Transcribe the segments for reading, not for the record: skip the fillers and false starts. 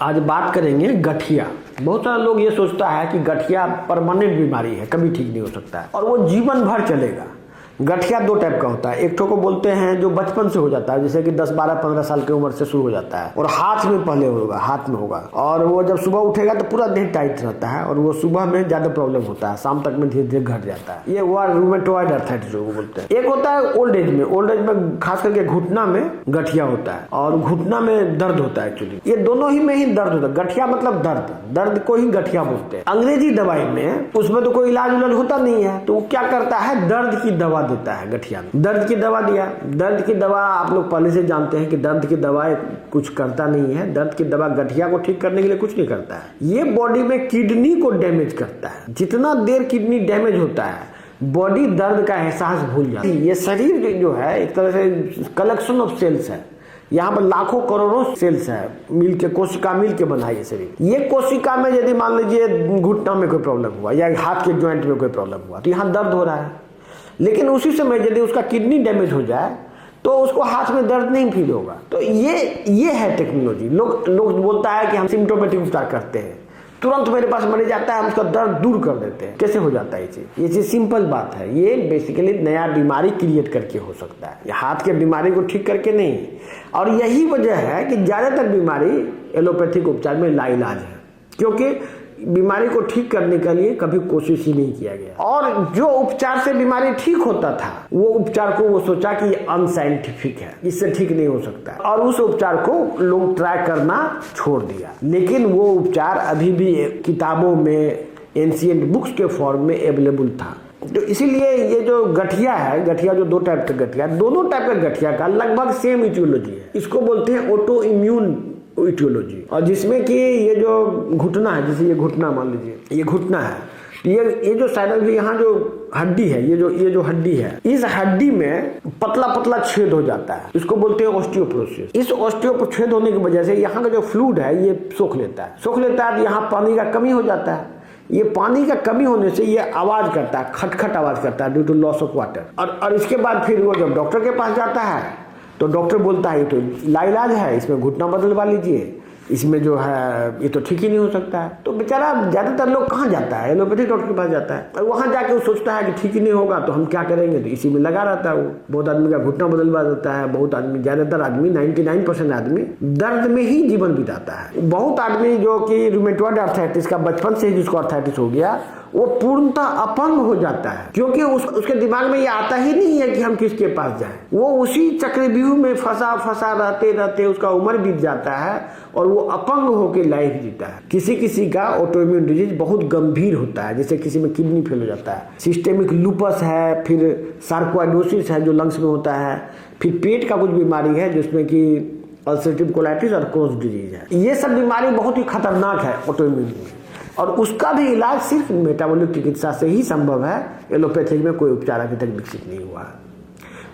आज बात करेंगे गठिया। बहुत सारे लोग ये सोचता है कि गठिया परमानेंट बीमारी है, कभी ठीक नहीं हो सकता है और वो जीवन भर चलेगा। गठिया दो टाइप का होता है। एक ठो को बोलते हैं जो बचपन से हो जाता है, जैसे कि 10, 12, 15 साल की उम्र से शुरू हो जाता है और हाथ में पहले होगा, हाथ में होगा और वो जब सुबह उठेगा तो पूरा देह टाइट रहता है और वो सुबह में ज्यादा प्रॉब्लम होता है, शाम तक में धीरे धीरे घट जाता है। ये हुआ रूमेटॉइड आर्थराइटिस जो बोलते हैं। एक होता है ओल्ड एज में। ओल्ड एज में खास करके घुटना में गठिया होता है और घुटना में दर्द होता है। एक्चुअली ये दोनों ही में ही दर्द होता है। गठिया मतलब दर्द, दर्द को ही गठिया बोलते हैं। अंग्रेजी दवाई में उसमें तो कोई इलाज उलाज होता नहीं है, तो वो क्या करता है, दर्द की दवा देता है गठिया में। दर्द की दवा दिया। दर्द की दवा आप लोग पहले से जानते हैं कि दर्द की दवा कुछ करता नहीं है। दर्द की दवा गठिया को ठीक करने के लिए कुछ नहीं करता है। ये बॉडी में किडनी को डैमेज करता है। जितना देर किडनी डैमेज होता है बॉडी दर्द का एहसास भूल जाती है। ये शरीर जो है एक तरह से कलेक्शन ऑफ सेल्स है। यहाँ पर लाखों करोड़ों सेल्स है, मिल के कोशिका मिल के बना ये शरीर। ये कोशिका में यदि मान लीजिए घुटना में कोई प्रॉब्लम हुआ या हाथ के ज्वाइंट में कोई प्रॉब्लम हुआ तो यहाँ दर्द हो रहा है, लेकिन उसी समय यदि उसका किडनी डैमेज हो जाए तो उसको हाथ में दर्द नहीं फील होगा। तो ये है टेक्नोलॉजी। लोग बोलता है कि हम सिम्टोमेटिक उपचार करते हैं, तुरंत मेरे पास मरीज आता है, हम उसका दर्द दूर कर देते हैं। कैसे हो जाता है ये चीज सिंपल बात है। ये बेसिकली नया बीमारी क्रिएट करके हो सकता है, ये हाथ के बीमारी को ठीक करके नहीं। और यही वजह है कि ज्यादातर बीमारी एलोपैथिक उपचार में लाइलाज है, क्योंकि बीमारी को ठीक करने के लिए कभी कोशिश ही नहीं किया गया। और जो उपचार से बीमारी ठीक होता था वो उपचार को वो सोचा कि अनसाइंटिफिक है, इससे ठीक नहीं हो सकता, और उस उपचार को लोग ट्राई करना छोड़ दिया। लेकिन वो उपचार अभी भी किताबों में एंशिएंट बुक्स के फॉर्म में अवेलेबल था। तो इसीलिए ये जो गठिया है, गठिया जो दो टाइप का गठिया, दोनों टाइप का गठिया का लगभग सेम इटियोलॉजी है। इसको बोलते हैं ऑटो इम्यून इटियोलॉजी। और जिसमें कि ये जो घुटना है, जैसे ये घुटना मान लीजिए, ये घुटना है, ये जो साइड यहाँ जो हड्डी है, ये जो हड्डी है, इस हड्डी में पतला पतला छेद हो जाता है। इसको बोलते हैं ऑस्टियोपोरोसिस। इस ऑस्टियोपोरोसिस छेद होने की वजह से यहाँ का जो फ्लूइड है ये सोख लेता है तो यहाँ पानी का कमी हो जाता है। ये पानी का कमी होने से ये आवाज करता है, खटखट आवाज करता है due to loss of water. और इसके बाद फिर वो जब डॉक्टर के पास जाता है तो डॉक्टर बोलता है तो लाइलाज है, इसमें घुटना बदलवा लीजिए, इसमें जो है ये तो ठीक ही नहीं हो सकता है। तो बेचारा ज्यादातर लोग कहाँ जाता है, एलोपैथिक डॉक्टर के पास जाता है और वहां जाके वो सोचता है कि ठीक ही नहीं होगा तो हम क्या करेंगे, तो इसी में लगा रहता है वो। बहुत आदमी का घुटना बदलवा देता है, बहुत आदमी, ज्यादातर आदमी 99% आदमी दर्द में ही जीवन बिताता है। बहुत आदमी जो कि रूमेटॉइड आर्थराइटिस का बचपन से ही जिसको आर्थराइटिस हो गया वो पूर्णतः अपंग हो जाता है, क्योंकि उसके दिमाग में ये आता ही नहीं है कि हम किसके पास जाएं। वो उसी चक्रव्यूह में फंसा रहते रहते उसका उम्र बीत जाता है और वो अपंग होकर लाइफ जीता है। किसी का ऑटोइम्यून डिजीज बहुत गंभीर होता है, जैसे किसी में किडनी फेल हो जाता है, सिस्टेमिक लूपस है, फिर सार्कोइडोसिस है जो लंग्स में होता है, फिर पेट का कुछ बीमारी है जिसमें कि अल्सरेटिव कोलाइटिस और क्रोन्स डिजीज है। ये सब बीमारी बहुत ही खतरनाक है ऑटोइम्यून, और उसका भी इलाज सिर्फ मेटाबॉलिक चिकित्सा से ही संभव है। एलोपैथिक में कोई उपचार अभी तक विकसित नहीं हुआ है।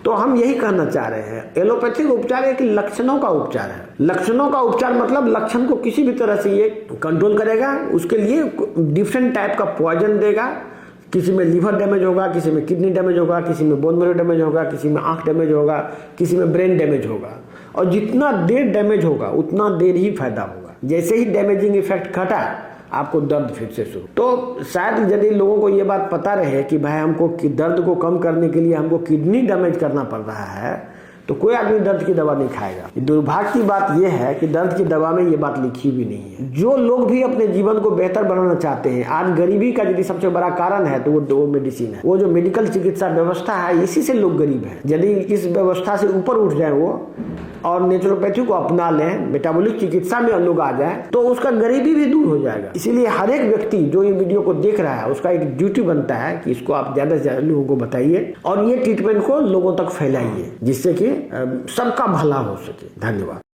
तो हम यही कहना चाह रहे हैं, एलोपैथिक उपचार एक लक्षणों का उपचार है। लक्षणों का उपचार मतलब लक्षण को किसी भी तरह से ये कंट्रोल करेगा, उसके लिए डिफरेंट टाइप का पॉइजन देगा। किसी में लीवर डैमेज होगा, किसी में किडनी डैमेज होगा, किसी में बोन मैरो डैमेज होगा, किसी में आंख डैमेज होगा, किसी में ब्रेन डैमेज होगा। और जितना देर डैमेज होगा उतना देर ही फायदा होगा। जैसे ही डैमेजिंग इफेक्ट घटा आपको दर्द फिर से शुरू। तो शायद यदि लोगों को ये बात पता रहे कि भाई हमको दर्द को कम करने के लिए हमको किडनी डैमेज करना पड़ रहा है, तो कोई आदमी दर्द की दवा नहीं खाएगा। दुर्भाग्य की बात यह है कि दर्द की दवा में ये बात लिखी भी नहीं है। जो लोग भी अपने जीवन को बेहतर बनाना चाहते हैं, आज गरीबी का यदि सबसे बड़ा कारण है तो वो मेडिसिन है। वो जो मेडिकल चिकित्सा व्यवस्था है, इसी से लोग गरीब हैं। यदि इस व्यवस्था से ऊपर उठ जाए वो और नेचुरोपैथी को अपना लें, मेटाबॉलिक चिकित्सा में लोग आ जाए, तो उसका गरीबी भी दूर हो जाएगा। इसीलिए हर एक व्यक्ति जो ये वीडियो को देख रहा है उसका एक ड्यूटी बनता है कि इसको आप ज्यादा से ज्यादा लोगों को बताइए और ये ट्रीटमेंट को लोगों तक फैलाइए, जिससे कि सबका भला हो सके। धन्यवाद।